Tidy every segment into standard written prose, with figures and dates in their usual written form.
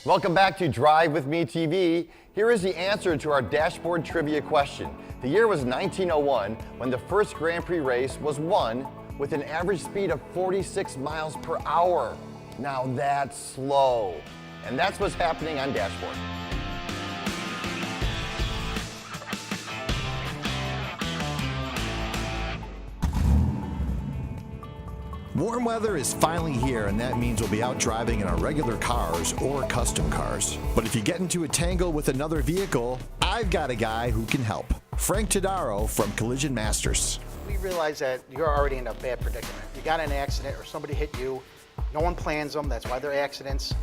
Welcome back to Drive With Me TV. Here is the answer to our dashboard trivia question. The year was 1901 when the first Grand Prix race was won with an average speed of 46 miles per hour. Now that's slow. And that's what's happening on dashboard. Warm weather is finally here, and that means we'll be out driving in our regular cars or custom cars. But if you get into a tangle with another vehicle, I've got a guy who can help. Frank Todaro from Collision Masters. We realize that you're already in a bad predicament. You got in an accident or somebody hit you. No one plans them. That's why they're accidents.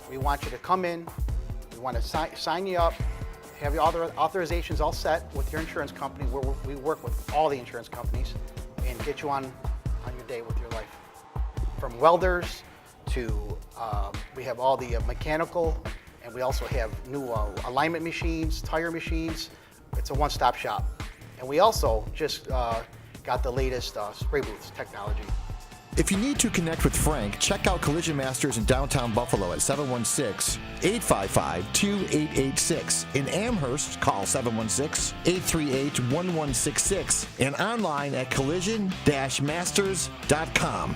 We want you to come in. We want to sign you up, have your authorizations all set with your insurance company, where we work with all the insurance companies, and get you on your day with your life. From welders to, we have all the mechanical, and we also have new alignment machines, tire machines. It's a one-stop shop. And we also just got the latest spray booth technology. If you need to connect with Frank, check out Collision Masters in downtown Buffalo at 716-855-2886. In Amherst, call 716-838-1166 and online at collision-masters.com.